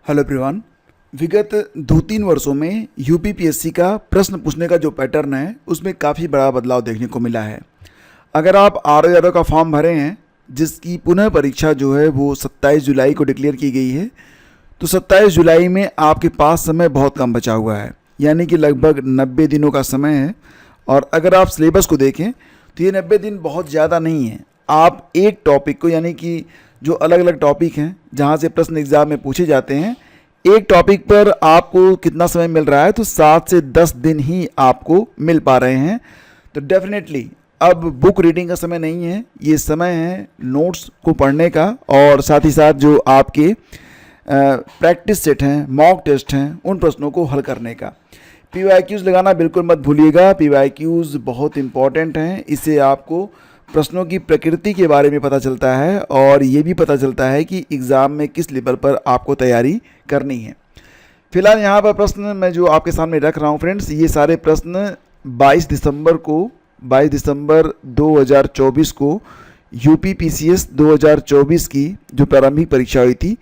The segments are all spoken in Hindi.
Hello everyone. विगत 2-3 वर्षों में यूपीपीएससी का प्रश्न पूछने का जो पैटर्न है उसमें काफ़ी बड़ा बदलाव देखने को मिला है। अगर आप आर का फॉर्म भरे हैं जिसकी पुनः परीक्षा जो है वो 27 जुलाई को डिक्लेयर की गई है, तो 27 जुलाई में आपके पास समय बहुत कम बचा हुआ है, यानी कि लगभग 90 दिनों का समय है। और अगर आप सिलेबस को देखें तो ये 90 दिन बहुत ज़्यादा नहीं है। आप एक टॉपिक को, यानी कि जो अलग अलग टॉपिक हैं जहाँ से प्रश्न एग्ज़ाम में पूछे जाते हैं, एक टॉपिक पर आपको कितना समय मिल रहा है, तो 7 से 10 दिन ही आपको मिल पा रहे हैं। तो डेफिनेटली अब बुक रीडिंग का समय नहीं है, ये समय है नोट्स को पढ़ने का और साथ ही साथ जो आपके प्रैक्टिस सेट हैं, मॉक टेस्ट हैं, उन प्रश्नों को हल करने का। पीवाईक्यूज़ लगाना बिल्कुल मत भूलिएगा। पीवाईक्यूज़ बहुत इंपॉर्टेंट हैं। इससे आपको प्रश्नों की प्रकृति के बारे में पता चलता है और ये भी पता चलता है कि एग्ज़ाम में किस लेवल पर आपको तैयारी करनी है। फिलहाल यहाँ पर प्रश्न मैं जो आपके सामने रख रहा हूँ फ्रेंड्स, ये सारे प्रश्न 22 दिसंबर 2024 को यूपीपीसीएस 2024 की जो प्रारंभिक परीक्षा हुई थी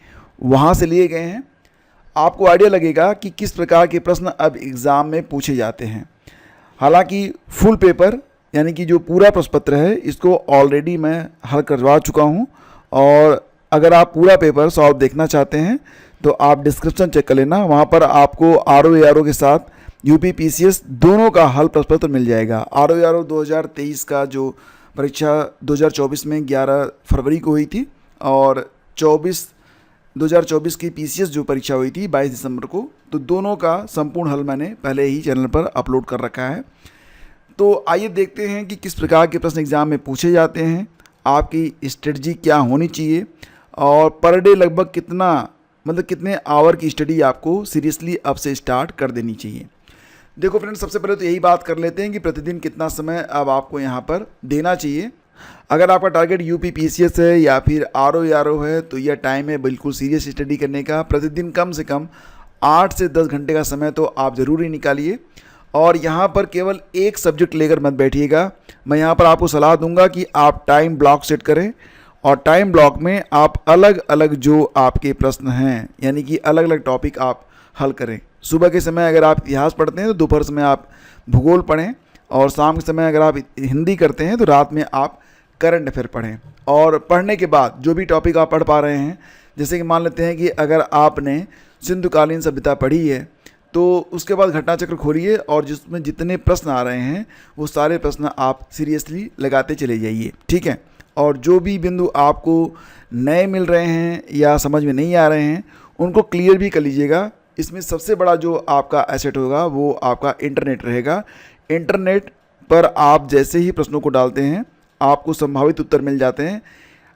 वहाँ से लिए गए हैं। आपको आइडिया लगेगा कि किस प्रकार के प्रश्न अब एग्ज़ाम में पूछे जाते हैं। हालांकि फुल पेपर यानी कि जो पूरा प्रश्न पत्र है इसको ऑलरेडी मैं हल करवा चुका हूं, और अगर आप पूरा पेपर सॉल्व देखना चाहते हैं तो आप डिस्क्रिप्शन चेक कर लेना, वहां पर आपको आर के साथ यूपीपीसीएस दोनों का हल प्रश्न पत्र मिल जाएगा। आर 2023 का जो परीक्षा 2024 में 11 फरवरी को हुई थी और 2024 की पीसीएस जो परीक्षा हुई थी 22 दिसंबर को, तो दोनों का संपूर्ण हल मैंने पहले ही चैनल पर अपलोड कर रखा है। तो आइए देखते हैं कि किस प्रकार के प्रश्न एग्ज़ाम में पूछे जाते हैं, आपकी स्ट्रेटजी क्या होनी चाहिए और पर डे लगभग कितने आवर की स्टडी आपको सीरियसली अब से स्टार्ट कर देनी चाहिए। देखो फ्रेंड्स, सबसे पहले तो यही बात कर लेते हैं कि प्रतिदिन कितना समय अब आपको यहाँ पर देना चाहिए। अगर आपका टारगेट यूपीपीसीएस है या फिर आर है तो यह टाइम है बिल्कुल सीरियस स्टडी करने का। प्रतिदिन कम से कम 8 से 10 घंटे का समय तो आप ज़रूर ही निकालिए और यहाँ पर केवल एक सब्जेक्ट लेकर मत बैठिएगा। मैं यहाँ पर आपको सलाह दूंगा कि आप टाइम ब्लॉक सेट करें और टाइम ब्लॉक में आप अलग अलग जो आपके प्रश्न हैं, यानी कि अलग अलग टॉपिक आप हल करें। सुबह के समय अगर आप इतिहास पढ़ते हैं तो दोपहर समय आप भूगोल पढ़ें, और शाम के समय अगर आप हिंदी करते हैं तो रात में आप करंट अफेयर पढ़ें। और पढ़ने के बाद जो भी टॉपिक आप पढ़ पा रहे हैं, जैसे कि मान लेते हैं कि अगर आपने सिंधुकालीन सभ्यता पढ़ी है तो उसके बाद घटना चक्र खोलिए और जिसमें जितने प्रश्न आ रहे हैं वो सारे प्रश्न आप सीरियसली लगाते चले जाइए, ठीक है। और जो भी बिंदु आपको नए मिल रहे हैं या समझ में नहीं आ रहे हैं उनको क्लियर भी कर लीजिएगा। इसमें सबसे बड़ा जो आपका एसेट होगा वो आपका इंटरनेट रहेगा। इंटरनेट पर आप जैसे ही प्रश्नों को डालते हैं आपको संभावित उत्तर मिल जाते हैं।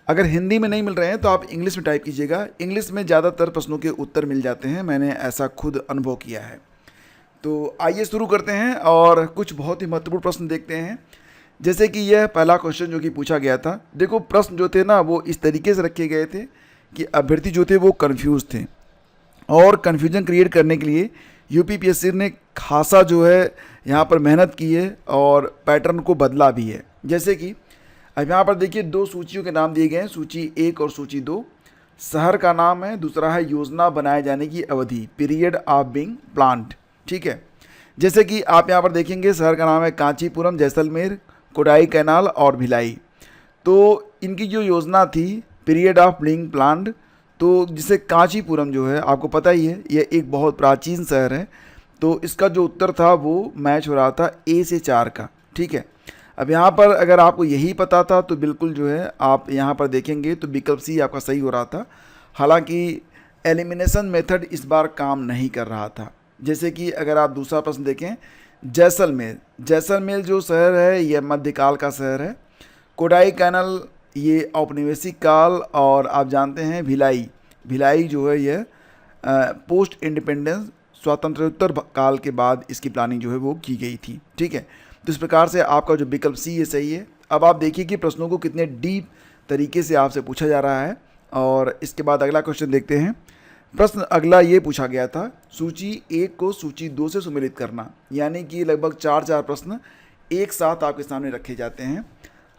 अगर हिंदी में नहीं मिल रहे हैं तो आप इंग्लिश में टाइप कीजिएगा, इंग्लिश में ज़्यादातर प्रश्नों के उत्तर मिल जाते हैं। मैंने ऐसा खुद अनुभव किया है। तो आइए शुरू करते हैं और कुछ बहुत ही महत्वपूर्ण प्रश्न देखते हैं। जैसे कि यह पहला क्वेश्चन जो कि पूछा गया था, देखो प्रश्न जो थे ना वो इस तरीके से रखे गए थे कि अभ्यर्थी जो थे वो कन्फ्यूज़ थे, और कन्फ्यूजन क्रिएट करने के लिए यूपीपीएससी ने खासा जो है यहाँ पर मेहनत की है और पैटर्न को बदला भी है। जैसे कि अब यहाँ पर देखिए 2 सूचियों के नाम दिए गए हैं, सूची 1 और सूची 2। शहर का नाम है, दूसरा है योजना बनाए जाने की अवधि, पीरियड ऑफ बीइंग प्लान्ड, ठीक है। जैसे कि आप यहाँ पर देखेंगे शहर का नाम है कांचीपुरम, जैसलमेर, कोडाई कैनाल और भिलाई। तो इनकी जो योजना थी पीरियड ऑफ बीइंग प्लान्ड, तो जिसे कांचीपुरम जो है आपको पता ही है यह एक बहुत प्राचीन शहर है, तो इसका जो उत्तर था वो मैच हो रहा था A से 4 का, ठीक है। अब यहाँ पर अगर आपको यही पता था तो बिल्कुल जो है आप यहाँ पर देखेंगे तो विकल्प सी आपका सही हो रहा था। हालांकि एलिमिनेशन मेथड इस बार काम नहीं कर रहा था। जैसे कि अगर आप दूसरा प्रश्न देखें, जैसलमेर जो शहर है यह मध्यकाल का शहर है। कोडाई कैनल ये औपनिवेशिक काल, और आप जानते हैं भिलाई जो है यह पोस्ट इंडिपेंडेंस स्वातंत्रोत्तर काल के बाद इसकी प्लानिंग जो है वो की गई थी, ठीक है। तो इस प्रकार से आपका जो विकल्प सी है सही है। अब आप देखिए कि प्रश्नों को कितने डीप तरीके से आपसे पूछा जा रहा है। और इसके बाद अगला क्वेश्चन देखते हैं। प्रश्न अगला ये पूछा गया था, सूची 1 को सूची 2 से सम्मिलित करना, यानी कि लगभग 4 प्रश्न एक साथ आपके सामने रखे जाते हैं।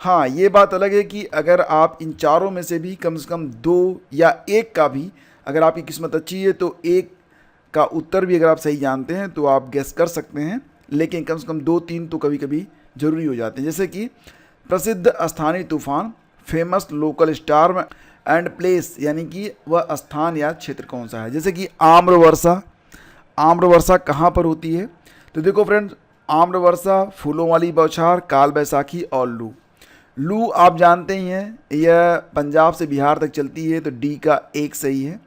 हाँ, ये बात अलग है कि अगर आप इन चारों में से भी कम 2 या 1 का भी अगर आपकी किस्मत अच्छी है तो एक का उत्तर भी अगर आप सही जानते हैं तो आप गेस कर सकते हैं, लेकिन कम से कम 2-3 तो कभी कभी ज़रूरी हो जाते हैं। जैसे कि प्रसिद्ध स्थानीय तूफान, famous local storm and place, यानी कि वह स्थान या क्षेत्र कौन सा है। जैसे कि आम्रवर्षा, आम्रवर्षा कहाँ पर होती है? तो देखो फ्रेंड्स, आम्रवर्षा, फूलों वाली बौछार, काल बैसाखी और लू। लू आप जानते ही हैं, यह पंजाब से बिहार तक चलती है, तो डी का एक सही है।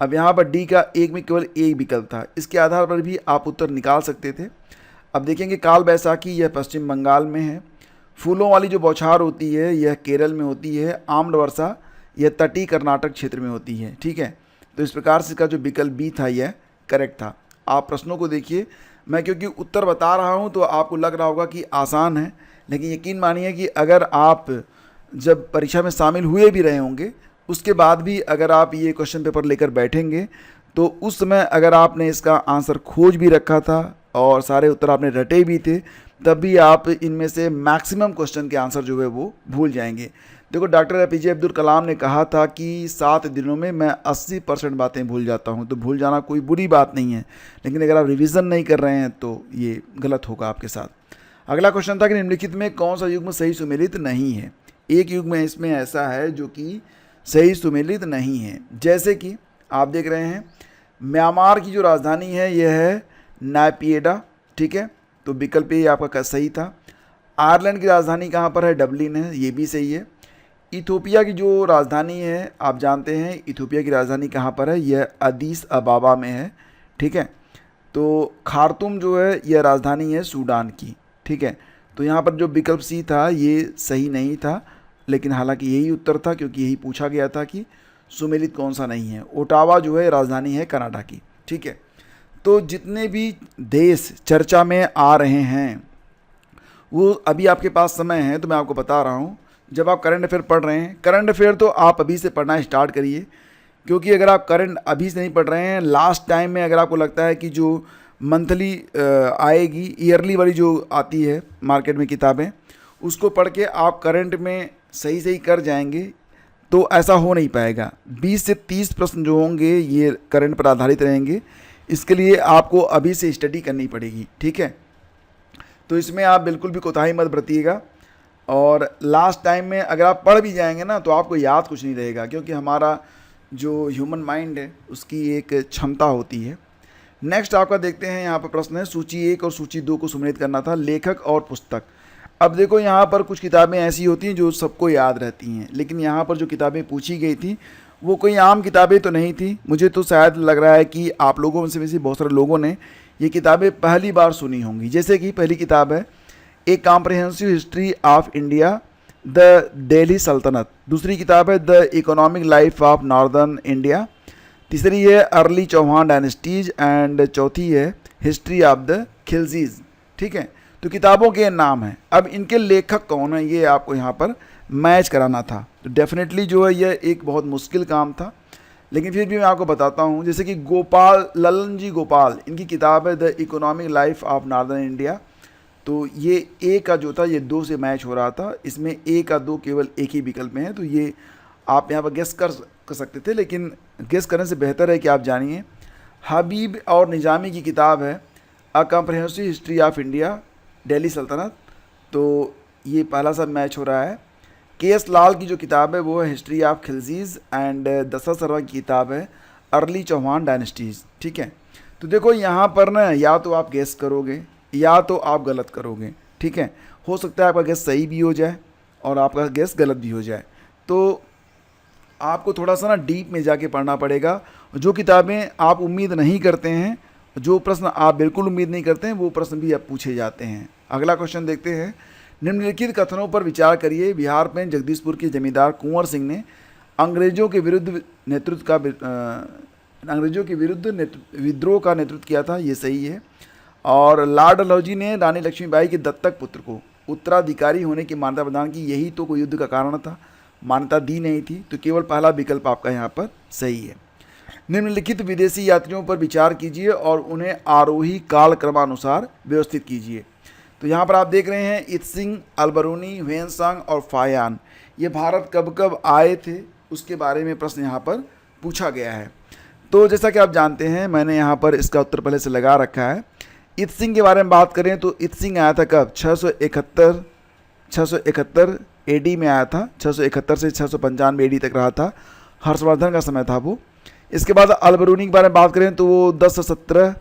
अब यहाँ पर डी का एक में केवल एक विकल्प था, इसके आधार पर भी आप उत्तर निकाल सकते थे। अब देखेंगे, काल बैसाखी यह पश्चिम बंगाल में है, फूलों वाली जो बौछार होती है यह केरल में होती है, आम्रवर्षा यह तटीय कर्नाटक क्षेत्र में होती है। ठीक है, तो इस प्रकार से इसका जो विकल्प बी था यह करेक्ट था। आप प्रश्नों को देखिए, मैं क्योंकि उत्तर बता रहा हूँ तो आपको लग रहा होगा कि आसान है, लेकिन यकीन मानिए कि अगर आप जब परीक्षा में शामिल हुए भी रहे होंगे, उसके बाद भी अगर आप ये क्वेश्चन पेपर लेकर बैठेंगे तो उस समय अगर आपने इसका आंसर खोज भी रखा था और सारे उत्तर आपने रटे भी थे, तब भी आप इनमें से मैक्सिमम क्वेश्चन के आंसर जो है वो भूल जाएंगे। देखो, डॉक्टर APJ अब्दुल कलाम ने कहा था कि 7 दिनों में मैं 80% बातें भूल जाता हूं। तो भूल जाना कोई बुरी बात नहीं है, लेकिन अगर आप रिवीजन नहीं कर रहे हैं तो ये गलत होगा आपके साथ। अगला क्वेश्चन था कि निम्नलिखित में कौन सा युग्म सही सुमेलित नहीं है। एक युग्म इसमें ऐसा है जो कि सही सुमेलित नहीं है। जैसे कि आप देख रहे हैं, म्यांमार की जो राजधानी है यह है नायपीएडा। ठीक है, तो विकल्प ये आपका सही था। आयरलैंड की राजधानी कहाँ पर है? डबलिन है, ये भी सही है। इथोपिया की जो राजधानी है, आप जानते हैं इथोपिया की राजधानी कहाँ पर है? यह अदीस अबाबा में है। ठीक है, तो खार्तूम जो है यह राजधानी है सूडान की। ठीक है, तो यहाँ पर जो विकल्प सी था ये सही नहीं था, लेकिन हालांकि यही उत्तर था क्योंकि यही पूछा गया था कि सुमेलित कौन सा नहीं है। ओटावा जो है राजधानी है कनाडा की। ठीक है, तो जितने भी देश चर्चा में आ रहे हैं वो अभी आपके पास समय है, तो मैं आपको बता रहा हूँ, जब आप करंट अफेयर पढ़ रहे हैं, करंट अफेयर तो आप अभी से पढ़ना स्टार्ट करिए, क्योंकि अगर आप करंट अभी से नहीं पढ़ रहे हैं, लास्ट टाइम में अगर आपको लगता है कि जो मंथली आएगी, ईयरली वाली जो आती है मार्केट में किताबें, उसको पढ़ के आप करंट में सही सही कर जाएंगे, तो ऐसा हो नहीं पाएगा। 20 से 30 प्रश्न जो होंगे ये करंट पर आधारित रहेंगे, इसके लिए आपको अभी से स्टडी करनी पड़ेगी। ठीक है, तो इसमें आप बिल्कुल भी कोताही मत बरतिएगा, और लास्ट टाइम में अगर आप पढ़ भी जाएंगे ना तो आपको याद कुछ नहीं रहेगा, क्योंकि हमारा जो ह्यूमन माइंड है उसकी एक क्षमता होती है। नेक्स्ट आपका देखते हैं, यहाँ पर प्रश्न है सूची 1 और सूची 2 को सुमेलित करना था, लेखक और पुस्तक। अब देखो, यहाँ पर कुछ किताबें ऐसी होती हैं जो सबको याद रहती हैं, लेकिन यहाँ पर जो किताबें पूछी गई थी वो कोई आम किताबें तो नहीं थी। मुझे तो शायद लग रहा है कि आप लोगों में से बहुत सारे लोगों ने ये किताबें पहली बार सुनी होंगी। जैसे कि पहली किताब है a comprehensive history of India, the Delhi सल्तनत। दूसरी किताब है the economic life of northern India. तीसरी है अर्ली चौहान डायनेस्टीज, एंड चौथी है हिस्ट्री ऑफ द खिलजीज। ठीक है, तो किताबों के नाम हैं। अब इनके लेखक कौन है ये आपको यहाँ पर मैच कराना था। तो डेफिनेटली जो है यह एक बहुत मुश्किल काम था, लेकिन फिर भी मैं आपको बताता हूँ। जैसे कि गोपाल, ललन जी गोपाल, इनकी किताब है the economic life of northern India. तो ये ए का जो था ये 2 से मैच हो रहा था, इसमें ए का 2 केवल एक ही विकल्प में है, तो ये आप यहाँ पर गेस कर सकते थे, लेकिन गेस करने से बेहतर है कि आप जानिए। हबीब और निजामी की किताब है a comprehensive history of India, Delhi सल्तनत। तो ये पहला सा मैच हो रहा है। KS लाल की जो किताब है वो है history of Khiljis, and Dasharatha Sharma की किताब है अर्ली चौहान डायनेस्टीज। ठीक है, तो देखो यहाँ पर ना या तो आप गेस करोगे या तो आप गलत करोगे। ठीक है, हो सकता है आपका गेस सही भी हो जाए और आपका गेस गलत भी हो जाए, तो आपको थोड़ा सा ना डीप में जाके पढ़ना पड़ेगा। जो किताबें आप उम्मीद नहीं करते हैं, जो प्रश्न आप बिल्कुल उम्मीद नहीं करते हैं, वो प्रश्न भी अब पूछे जाते हैं। अगला क्वेश्चन देखते हैं, निम्नलिखित कथनों पर विचार करिए। बिहार में जगदीशपुर के जमींदार कुंवर सिंह ने अंग्रेजों के विरुद्ध विद्रोह का नेतृत्व किया था, ये सही है। और लॉर्ड डलहौजी ने रानी लक्ष्मीबाई के दत्तक पुत्र को उत्तराधिकारी होने की मान्यता प्रदान की, यही तो कोई युद्ध का कारण था, मान्यता दी नहीं थी, तो केवल पहला विकल्प आपका यहाँ पर सही है। निम्नलिखित विदेशी यात्रियों पर विचार कीजिए और उन्हें आरोही कालक्रमानुसार व्यवस्थित कीजिए। तो यहाँ पर आप देख रहे हैं इत्सिंग, अलबरूनी, ह्वेनसांग और फायान, ये भारत कब कब आए थे उसके बारे में प्रश्न यहाँ पर पूछा गया है। तो जैसा कि आप जानते हैं, मैंने यहाँ पर इसका उत्तर पहले से लगा रखा है। इत सिंह के बारे में बात करें तो इत सिंह आया था कब? 671 एडी में आया था। 671 से 695 एडी तक रहा था। हर्षवर्धन का समय था वो। इसके बाद अलबरूनी के बारे में बात करें तो वो 1017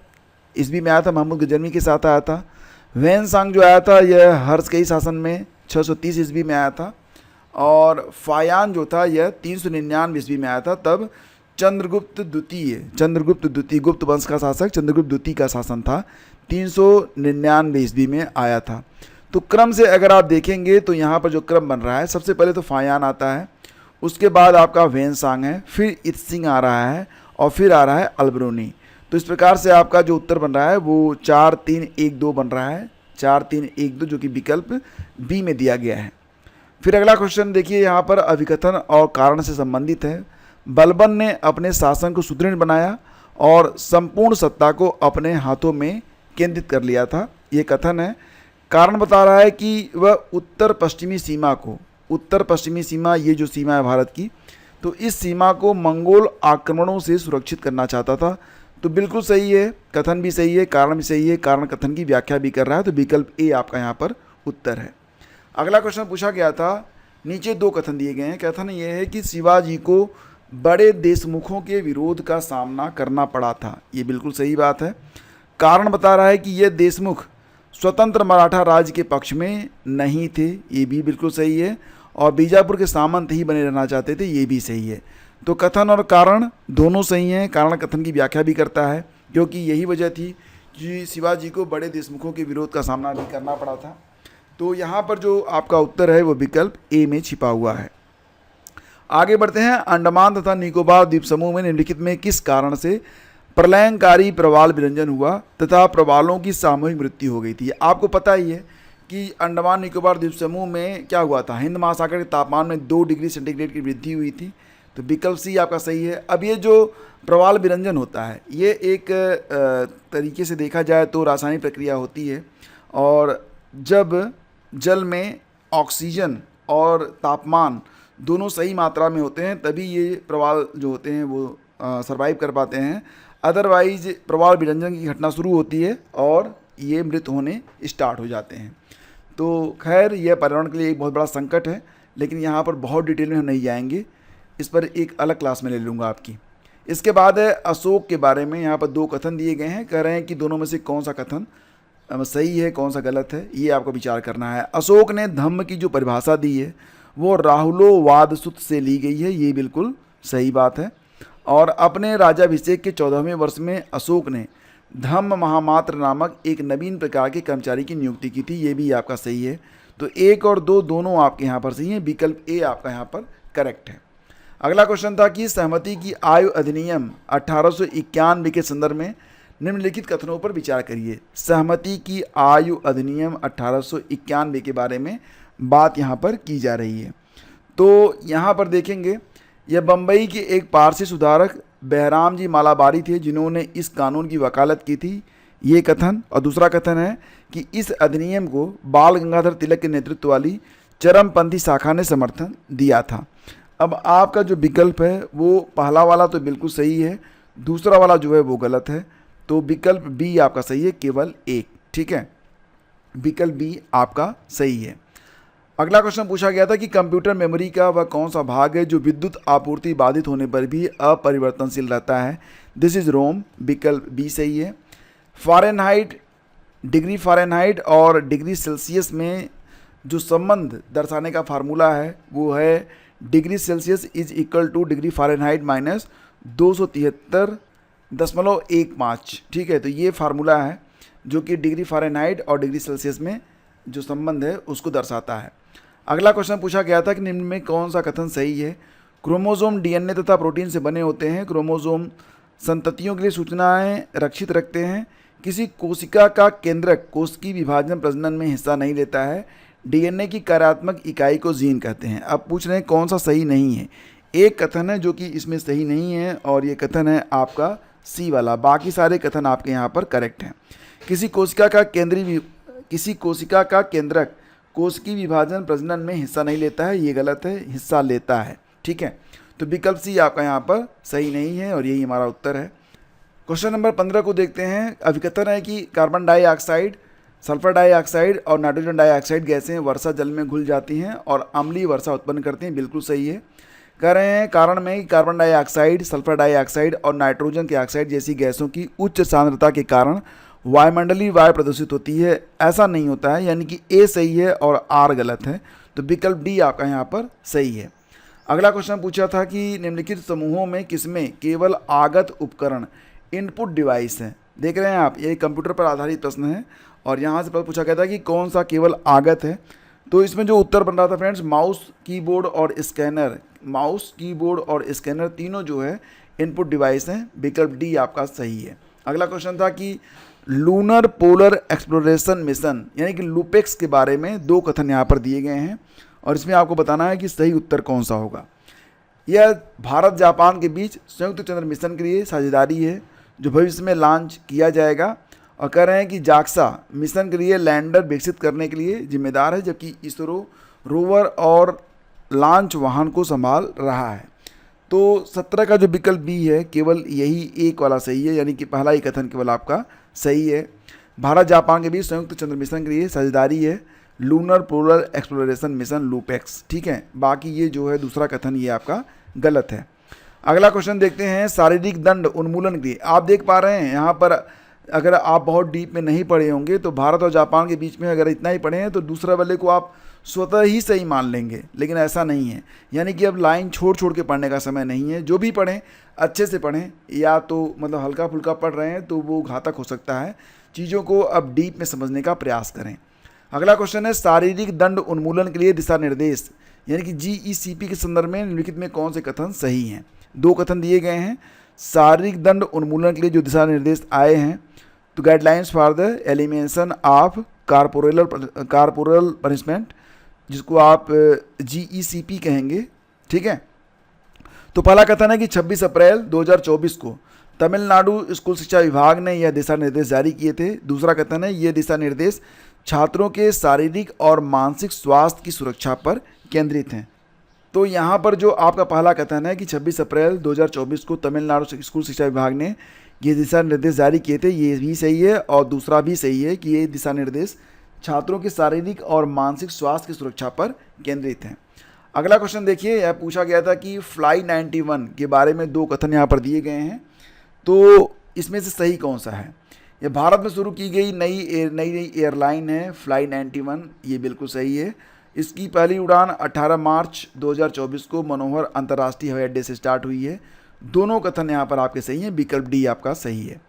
ईस्वी में आया था, महमूद गजनवी के साथ आया था। वैनसांग जो आया था यह हर्ष के ही शासन में 630 ईस्वी में आया था। और फायान जो था यह 399 ईस्वी में आया था। तब चंद्रगुप्त द्वितीय गुप्त वंश का शासक चंद्रगुप्त द्वितीय का शासन था, 399 ईस्वी में आया था। तो क्रम से अगर आप देखेंगे तो यहाँ पर जो क्रम बन रहा है, सबसे पहले तो फायान आता है, उसके बाद आपका वैनसांग है, फिर इत सिंह आ रहा है और फिर आ रहा है अलबरूनी। तो इस प्रकार से आपका जो उत्तर बन रहा है वो 4312 बन रहा है, 4312, जो कि विकल्प बी में दिया गया है। फिर अगला क्वेश्चन देखिए, यहाँ पर अभिकथन और कारण से संबंधित है। बलबन ने अपने शासन को सुदृढ़ बनाया और संपूर्ण सत्ता को अपने हाथों में केंद्रित कर लिया था, ये कथन है। कारण बता रहा है कि वह उत्तर पश्चिमी सीमा, ये जो सीमा है भारत की, तो इस सीमा को मंगोल आक्रमणों से सुरक्षित करना चाहता था। तो बिल्कुल सही है, कथन भी सही है, कारण भी सही है, कारण कथन की व्याख्या भी कर रहा है। तो विकल्प ए आपका यहाँ पर उत्तर है। अगला क्वेश्चन पूछा गया था, नीचे 2 कथन दिए गए हैं। कथन ये है कि शिवाजी को बड़े देशमुखों के विरोध का सामना करना पड़ा था, ये बिल्कुल सही बात है। कारण बता रहा है कि ये देशमुख स्वतंत्र मराठा राज्य के पक्ष में नहीं थे, ये भी बिल्कुल सही है। और बीजापुर के सामंत ही बने रहना चाहते थे, ये भी सही है। तो कथन और कारण दोनों सही हैं। कारण कथन की व्याख्या भी करता है, क्योंकि यही वजह थी कि शिवाजी को बड़े देशमुखों के विरोध का सामना भी करना पड़ा था। तो यहाँ पर जो आपका उत्तर है वो विकल्प ए में छिपा हुआ है। आगे बढ़ते हैं। अंडमान तथा निकोबार द्वीप समूह में निम्नलिखित में किस कारण से प्रलयंकारी प्रवाल विरंजन हुआ तथा प्रवालों की सामूहिक मृत्यु हो गई थी? आपको पता ही है कि अंडमान निकोबार द्वीप समूह में क्या हुआ था, हिंद महासागर के तापमान में 2 डिग्री सेंटीग्रेड की वृद्धि हुई थी। तो विकल्प सी आपका सही है। अब ये जो प्रवाल विरंजन होता है, ये एक तरीके से देखा जाए तो रासायनिक प्रक्रिया होती है, और जब जल में ऑक्सीजन और तापमान दोनों सही मात्रा में होते हैं तभी ये प्रवाल जो होते हैं वो सर्वाइव कर पाते हैं। अदरवाइज प्रवाल विरंजन की घटना शुरू होती है और ये मृत होने स्टार्ट हो जाते हैं। तो खैर, यह पर्यावरण के लिए एक बहुत बड़ा संकट है, लेकिन यहाँ पर बहुत डिटेल में हम नहीं जाएंगे, इस पर एक अलग क्लास में ले लूँगा आपकी। इसके बाद है अशोक के बारे में। यहाँ पर 2 कथन दिए गए हैं, कह रहे हैं कि दोनों में से कौन सा कथन सही है, कौन सा गलत है, ये आपको विचार करना है। अशोक ने धम्म की जो परिभाषा दी है वो राहुलोवाद सूत्र से ली गई है, ये बिल्कुल सही बात है। और अपने राजाभिषेक के 14वें वर्ष में अशोक ने धम्म महामात्र नामक एक नवीन प्रकार के कर्मचारी की नियुक्ति की थी, ये भी आपका सही है। तो 1 और 2 दोनों आपके यहाँ पर सही हैं, विकल्प ए आपका यहाँ पर करेक्ट है। अगला क्वेश्चन था कि सहमति की आयु अधिनियम 1891 के संदर्भ में निम्नलिखित कथनों पर विचार करिए। सहमति की आयु अधिनियम 1891 के बारे में बात यहाँ पर की जा रही है। तो यहाँ पर देखेंगे, यह बम्बई के एक पारसी सुधारक बहराम जी मालाबारी थे जिन्होंने इस कानून की वकालत की थी, ये कथन। और दूसरा कथन है कि इस अधिनियम को बाल गंगाधर तिलक के नेतृत्व वाली चरमपंथी शाखा ने समर्थन दिया था। अब आपका जो विकल्प है वो पहला वाला तो बिल्कुल सही है, दूसरा वाला जो है वो गलत है। तो विकल्प बी आपका सही है, केवल 1, ठीक है, विकल्प बी आपका सही है। अगला क्वेश्चन पूछा गया था कि कंप्यूटर मेमोरी का वह कौन सा भाग है जो विद्युत आपूर्ति बाधित होने पर भी अपरिवर्तनशील रहता है? दिस इज रोम, विकल्प बी सही है। फ़ारेनहाइट, डिग्री फ़ारेनहाइट और डिग्री सेल्सियस में जो संबंध दर्शाने का फार्मूला है वो है degree Celsius is equal two degree Fahrenheit minus 273.15, ठीक है। तो ये फार्मूला है जो कि डिग्री फ़ारेनहाइट और डिग्री सेल्सियस में जो संबंध है उसको दर्शाता है। अगला क्वेश्चन पूछा गया था कि निम्न में कौन सा कथन सही है? क्रोमोसोम डीएनए तथा प्रोटीन से बने होते हैं। क्रोमोसोम संततियों के लिए सूचनाएं रक्षित रखते हैं। किसी कोशिका का केंद्रक कोशिकीय विभाजन प्रजनन में हिस्सा नहीं लेता है। डीएनए की कार्यात्मक इकाई को जीन कहते हैं। अब पूछ रहे हैं कौन सा सही नहीं है। एक कथन है जो कि इसमें सही नहीं है और ये कथन है आपका सी वाला, बाकी सारे कथन आपके यहाँ पर करेक्ट हैं। किसी कोशिका का केंद्रक कोशिकीय विभाजन प्रजनन में हिस्सा नहीं लेता है, ये गलत है, हिस्सा लेता है, ठीक है। तो विकल्प सी आपका यहाँ पर सही नहीं है और यही हमारा उत्तर है। क्वेश्चन नंबर 15 को देखते हैं। अभिकथन है कि कार्बन डाइऑक्साइड, सल्फर डाइऑक्साइड और नाइट्रोजन डाइऑक्साइड गैसें वर्षा जल में घुल जाती हैं और अम्लीय वर्षा उत्पन्न करती हैं। बिल्कुल सही है। कह रहे हैं कारण में कि कार्बन डाइऑक्साइड, सल्फर डाइऑक्साइड और नाइट्रोजन के ऑक्साइड जैसी गैसों की उच्च सांद्रता के कारण वायुमंडलीय वायु प्रदूषित होती है। ऐसा नहीं होता है, यानी कि ए सही है और आर गलत है। तो विकल्प डी आपका यहाँ पर सही है। अगला क्वेश्चन पूछा था कि निम्नलिखित समूहों में किसमें केवल आगत उपकरण इनपुट डिवाइस है। देख रहे हैं आप, ये कंप्यूटर पर आधारित प्रश्न है और यहाँ से पूछा गया था कि कौन सा केवल आगत है। तो इसमें जो उत्तर बन रहा था फ्रेंड्स, माउस, कीबोर्ड और स्कैनर, माउस, कीबोर्ड और स्कैनर तीनों जो है इनपुट डिवाइस हैं। विकल्प डी आपका सही है। अगला क्वेश्चन था कि लूनर पोलर एक्सप्लोरेशन मिशन यानी कि लूपेक्स के बारे में दो कथन यहाँ पर दिए गए हैं और इसमें आपको बताना है कि सही उत्तर कौन सा होगा। यह भारत जापान के बीच संयुक्त चंद्र मिशन के लिए साझेदारी है जो भविष्य में लॉन्च किया जाएगा और कह रहे हैं कि जाक्सा मिशन के लिए लैंडर विकसित करने के लिए जिम्मेदार है, जबकि इसरो रोवर और लॉन्च वाहन को संभाल रहा है। तो 17 का जो विकल्प बी है केवल यही एक वाला सही है, यानी कि पहला ही कथन केवल आपका सही है। भारत जापान के बीच संयुक्त चंद्र मिशन के लिए साझेदारी है lunar polar exploration mission LUPEX, ठीक है। बाकी ये जो है दूसरा कथन ये आपका गलत है। अगला क्वेश्चन देखते हैं शारीरिक दंड उन्मूलन के लिए। आप देख पा रहे हैं यहाँ पर, अगर आप बहुत डीप में नहीं पढ़े होंगे तो भारत और जापान के बीच में अगर इतना ही पढ़े हैं तो दूसरे वाले को आप स्वतः ही सही मान लेंगे, लेकिन ऐसा नहीं है। यानी कि अब लाइन छोड़ छोड़ के पढ़ने का समय नहीं है। जो भी पढ़ें अच्छे से पढ़ें, या तो मतलब हल्का फुल्का पढ़ रहे हैं तो वो घातक हो सकता है। चीज़ों को अब डीप में समझने का प्रयास करें। अगला क्वेश्चन है शारीरिक दंड उन्मूलन के लिए दिशा निर्देश यानी कि GECP के संदर्भ में निम्नलिखित में कौन से कथन सही हैं। दो कथन दिए गए हैं। शारीरिक दंड उन्मूलन के लिए जो दिशा निर्देश आए हैं तो guidelines for the elimination of corporal punishment, जिसको आप GECP कहेंगे, ठीक है। तो पहला कथन है कि 26 अप्रैल 2024 को तमिलनाडु स्कूल शिक्षा विभाग ने यह दिशा निर्देश जारी किए थे। दूसरा कथन है ये दिशा निर्देश छात्रों के शारीरिक और मानसिक स्वास्थ्य की सुरक्षा पर केंद्रित हैं। तो यहाँ पर जो आपका पहला कथन है कि 26 अप्रैल 2024 को तमिलनाडु स्कूल शिक्षा विभाग ने ये दिशा निर्देश जारी किए थे, ये भी सही है। और दूसरा भी सही है कि ये दिशा निर्देश छात्रों के शारीरिक और मानसिक स्वास्थ्य की सुरक्षा पर केंद्रित हैं। अगला क्वेश्चन देखिए, यह पूछा गया था कि फ्लाई 91 के बारे में दो कथन यहाँ पर दिए गए हैं, तो इसमें से सही कौन सा है। यह भारत में शुरू की गई नई एयरलाइन है फ्लाई 91, ये बिल्कुल सही है। इसकी पहली उड़ान 18 मार्च 2024 को मनोहर अंतर्राष्ट्रीय हवाई अड्डे से स्टार्ट हुई है। दोनों कथन यहाँ पर आपके सही हैं। विकल्प डी आपका सही है।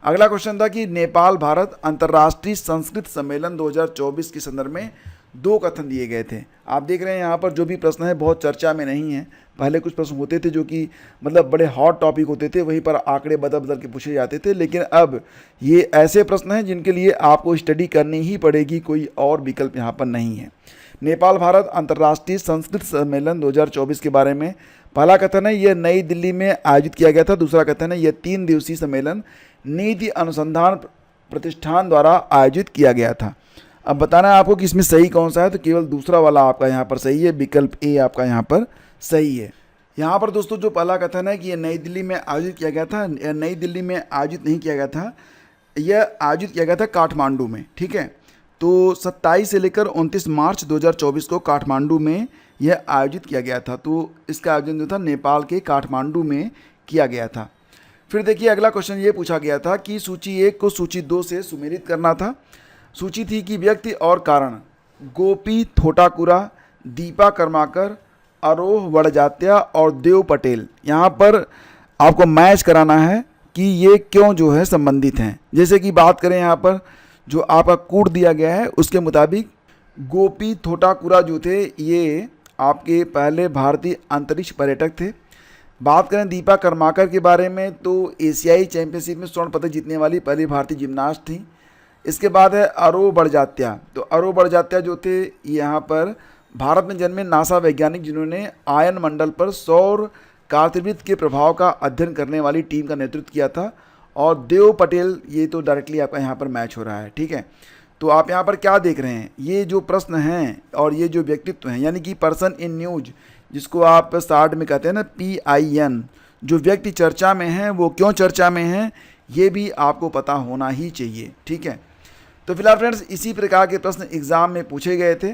अगला क्वेश्चन था कि नेपाल भारत अंतर्राष्ट्रीय संस्कृत सम्मेलन 2024 के संदर्भ में दो कथन दिए गए थे। आप देख रहे हैं यहाँ पर जो भी प्रश्न है बहुत चर्चा में नहीं है। पहले कुछ प्रश्न होते थे जो कि मतलब बड़े हॉट टॉपिक होते थे, वहीं पर आंकड़े बदल बदल के पूछे जाते थे, लेकिन अब ये ऐसे प्रश्न हैं जिनके लिए आपको स्टडी करनी ही पड़ेगी, कोई और विकल्प यहाँ पर नहीं है। नेपाल भारत अंतर्राष्ट्रीय संस्कृत सम्मेलन 2024 के बारे में पहला कथन है यह नई दिल्ली में आयोजित किया गया था। दूसरा कथन है यह 3 दिवसीय सम्मेलन नीति अनुसंधान प्रतिष्ठान द्वारा आयोजित किया गया था। अब बताना है आपको कि इसमें सही कौन सा है, तो केवल दूसरा वाला आपका यहाँ पर सही है। विकल्प ए आपका यहाँ पर सही है। यहाँ पर दोस्तों जो पहला कथन है कि यह नई दिल्ली में आयोजित किया गया था, यह नई दिल्ली में आयोजित नहीं किया गया था, यह आयोजित किया गया था काठमांडू में, ठीक है। तो 27 से लेकर 29 मार्च 2024 को काठमांडू में यह आयोजित किया गया था। तो इसका आयोजन जो था नेपाल के काठमांडू में किया गया था। फिर देखिए अगला क्वेश्चन ये पूछा गया था कि सूची 1 को सूची 2 से सुमेलित करना था। सूची थी कि व्यक्ति और कारण, गोपी थोटाकुरा, दीपा कर्माकर, आरोह वड़जात्या और देव पटेल। यहाँ पर आपको मैच कराना है कि ये क्यों जो है संबंधित हैं। जैसे कि बात करें यहाँ पर जो आपका कोड दिया गया है उसके मुताबिक गोपी थोटाकुरा जो थे ये आपके पहले भारतीय अंतरिक्ष पर्यटक थे। बात करें दीपा कर्माकर के बारे में तो एशियाई चैंपियनशिप में स्वर्ण पदक जीतने वाली पहली भारतीय जिम्नास्ट थी। इसके बाद है आरोह वड़जात्या। तो आरोह वड़जात्या जो थे यहाँ पर भारत में जन्मे नासा वैज्ञानिक जिन्होंने आयन मंडल पर सौर कार्तवृत्त के प्रभाव का अध्ययन करने वाली टीम का नेतृत्व किया था। और देव पटेल ये तो डायरेक्टली आपका यहाँ पर मैच हो रहा है, ठीक है। तो आप यहाँ पर क्या देख रहे हैं, ये जो प्रश्न हैं और ये जो व्यक्तित्व हैं यानी कि पर्सन इन न्यूज, जिसको आप स्टार्ट में कहते हैं ना PIN, जो व्यक्ति चर्चा में हैं वो क्यों चर्चा में हैं, ये भी आपको पता होना ही चाहिए। ठीक है, तो फिलहाल फ्रेंड्स इसी प्रकार के प्रश्न एग्ज़ाम में पूछे गए थे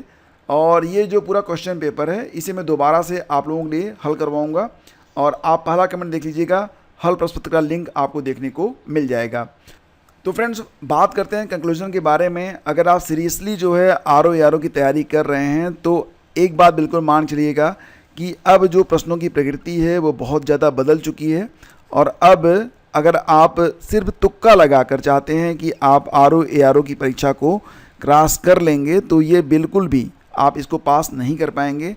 और ये जो पूरा क्वेश्चन पेपर है इसे मैं दोबारा से आप लोगों के लिए हल करवाऊँगा और आप पहला कमेंट देख लीजिएगा, हल प्रश्न पत्र का लिंक आपको देखने को मिल जाएगा। तो फ्रेंड्स बात करते हैं कंक्लूजन के बारे में। अगर आप सीरियसली जो है RO की तैयारी कर रहे हैं तो एक बात बिल्कुल मान चलिएगा कि अब जो प्रश्नों की प्रकृति है वो बहुत ज़्यादा बदल चुकी है और अब अगर आप सिर्फ तुक्का लगाकर चाहते हैं कि आप RO की परीक्षा को क्रॉस कर लेंगे तो ये बिल्कुल भी आप इसको पास नहीं कर पाएंगे।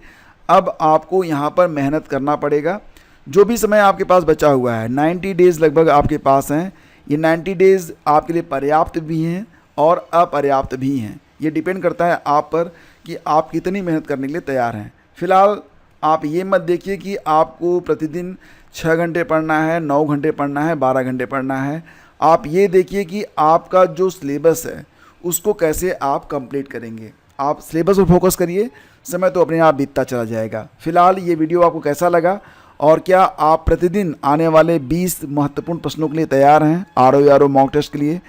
अब आपको यहाँ पर मेहनत करना पड़ेगा। जो भी समय आपके पास बचा हुआ है, 90 डेज़ लगभग आपके पास हैं, ये 90 डेज़ आपके लिए पर्याप्त भी हैं और अपर्याप्त भी हैं। ये डिपेंड करता है आप पर कि आप कितनी मेहनत करने के लिए तैयार हैं। फ़िलहाल आप ये मत देखिए कि आपको प्रतिदिन 6 घंटे पढ़ना है, 9 घंटे पढ़ना है, 12 घंटे पढ़ना है। आप ये देखिए कि आपका जो सिलेबस है उसको कैसे आप कंप्लीट करेंगे। आप सिलेबस पर फोकस करिए, समय तो अपने आप बीतता चला जाएगा। फ़िलहाल ये वीडियो आपको कैसा लगा और क्या आप प्रतिदिन आने वाले 20 महत्वपूर्ण प्रश्नों के लिए तैयार हैं, RO मॉक टेस्ट के लिए?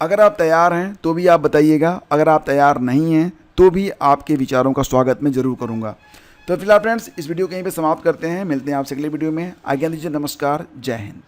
अगर आप तैयार हैं तो भी आप बताइएगा, अगर आप तैयार नहीं हैं तो भी आपके विचारों का स्वागत मैं ज़रूर करूँगा। तो फिलहाल फ्रेंड्स इस वीडियो को यहीं पे समाप्त करते हैं, मिलते हैं आपसे अगले वीडियो में। आज्ञा दीजिए, नमस्कार, जय हिंद।